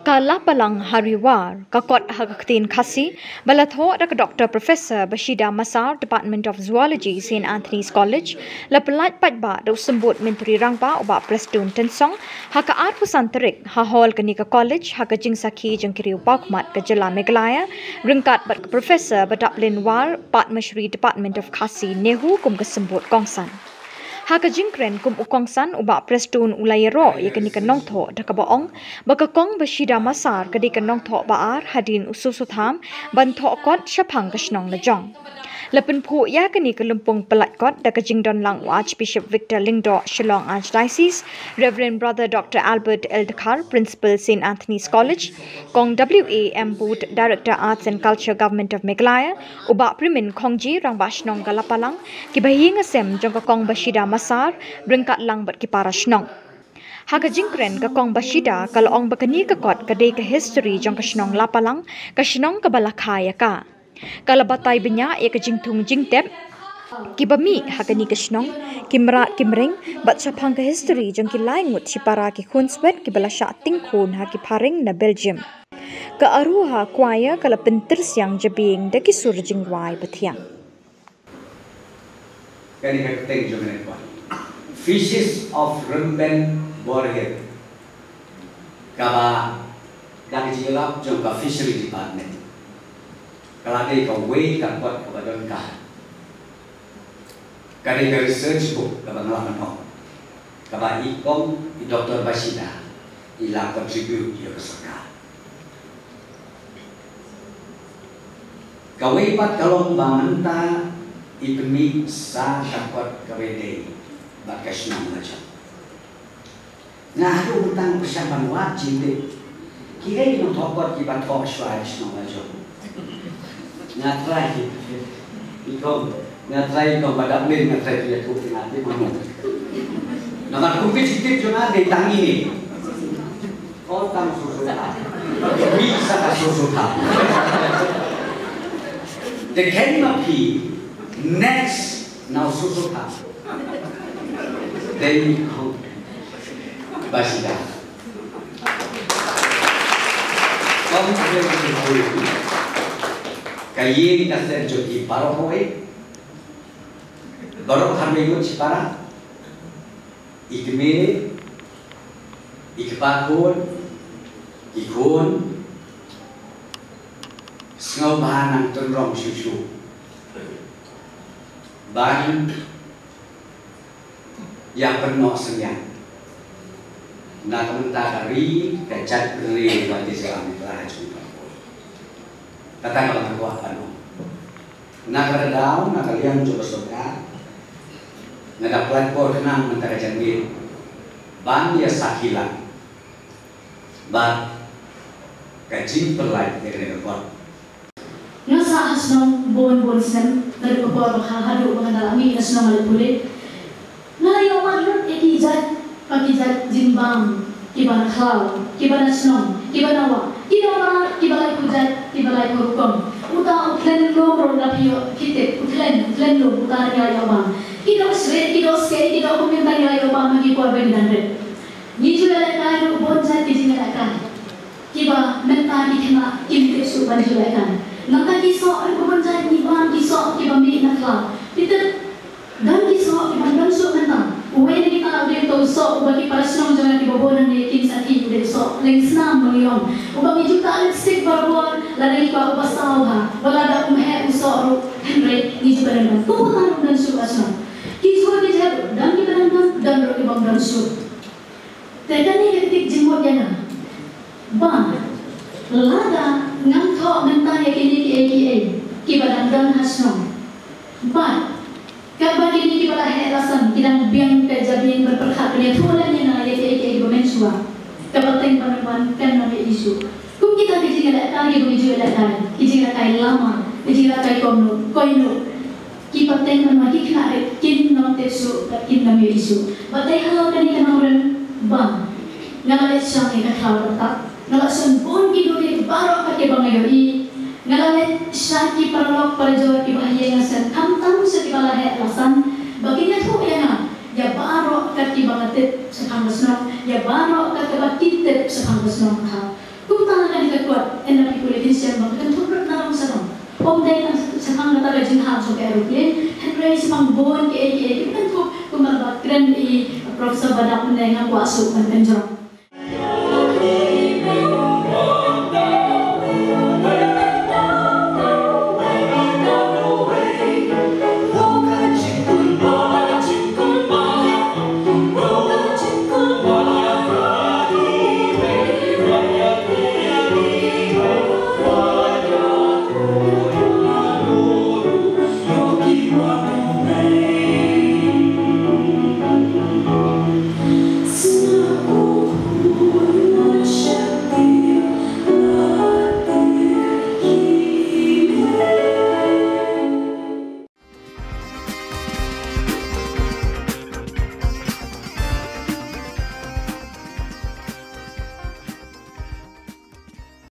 Kala palang hariwar, kakot hagaktin kasi, balatho rak Dr. Professor Bashida Masar, Department of Zoology, St. Anthony's College, lapelat patba do sembut menteri rangpa uba Prestun Tensong, haka arpu santerik, hahol kenika college, haka jing saki jeng kiri upakmat ke Jela Meghalaya, ringkat bat ke Professor Badaplin War, Padmashri Department of Kasi Nehu kum kesembut kongsan. Haka jingkren kum ukongsan uba Prestun ulayero ya kenika nongtho dakabaong baka kong Bashida Masar kenika nongtho baar hadin ususutham bantho kot syapang kasnong najong. Lepen pu ya kenika lumpung pelat kot daka jingdon lang Archbishop Victor Lingdo Shillong Archdiocese, Reverend Brother Dr. Albert Eldekar, Principal St. Anthony's College, kong W.A. M. Boot, Director Arts and Culture Government of Meghalaya, uba Primin Kongji rang basnong galapalang, kibahi ngasem jong kong Bashida Masar, ringkat lang bat kipara snong. Haka jingkren ka kong Bashida kalaong bakani kakot kadai ka history jong kasnong lapalang, kasnong kabalakaya ka. Kalabatay benya ya ka jingtung jingtep, kibami hakani kasnong, kimrat kimring, bat sapang ka history jong kilaingut si para ki kunswet kibalasya tingkun haki paring na Belgium. Ka aruha kwaya kala pentersiang jabing daki surjing wai batiang. Kani hekting jomene kwa. Fishes of Rumben Borget. Kaba dang jilap jong ka fishery department. Kalade ka way ka kwat ka badon ka. Kani ka research book ka banglaman ho. Kaba ikom i Dr. Bashida ila contribute yo kasaka. Kaway pat kalong banganta ipemik sa kakwat kawede bakasnong aja. Nah aduh utang persiapan wajib deh. Kira ini thokot kibat thok swai snong aja. Ngatrai ikom badaplin ngatrai dia tu ngati manu. Nama kumpit sikit jona de tangi ni. Oh tang susu ta. Bisa ka susu ta. The canopy next now susu ta. Then you Bashida. Kamu boleh berhubung. Kaya kasih jadi baru hoy, baru kami ikut cipara, ikmir, ikbakun, ikun, semua bahan turun susu, bahan yang penuh senyap. Nak mentari kecat beri wajib selama pelajun. Kata kalau kuat anu. Nak redau, nak kalian coba sokat. Nak dapat pornang mentara janggil. Ban ya sakilan. Ban kajin pelai dari kuat. Nasa asnong bon sen dari pebor hadu mengalami asnong alipule. Nalayo marun ekijat pakijat jimbang kibana klau kibana asnong kibana wa kibana kibalai pujat kibalai hukum uta utlen lo rapio kite utlen lo uta ya yobang kido sre kido ske kido kuminta ya yobang magi ko ben danre ni jula kai ro bonja kijinga kai kiba menta dikena kimte su ban jula kai nangka kiso ar bonja ni ban kiso kiba mi nakla pite dan kiso kiba dan su menta uwe ni kita udah tahu so bagi para senang jangan dibawa ni kim sakit udah so lengsnam meliom ubah juta lipstick barbon lagi kau ubah sauha balada umhe usoro Henry ni juga dengan kebutuhan dan suka senang kisah kita dan kita dan roh ibang dan su tega ni ketik jemur jana bang lada ngangkau mentah yang ini kibadan dan hasnong bang kabar ini kita helasan kita biang kejadian berperhak dengan tuan yang nak ia bermensua kepenting penemuan kan nama isu. Kum kita dijingat kali dijingat kali lama dijingat kali koino kita penting penemuan kita kin nama tesu kin nama isu. Batai halau kan kita orang bang ngalet sang kita halau tak ngalet sempun kita di baru pakai bangayoi ngalet syaki paralog parajor ibahaya ngasan tam setiap lahat lasan baginya tu ya na ya baru kat ki bangatip sa kangasno ya bano kat ka kitip sa kangasno ka kung talaga ni kuat en na pikuli din siya bang kan tukrot na lang sa no om day sa kangata jin ha so ka aeroplane henry si pang bon ke kan ko kumabat grand i professor badak na nga kwaso kan penjor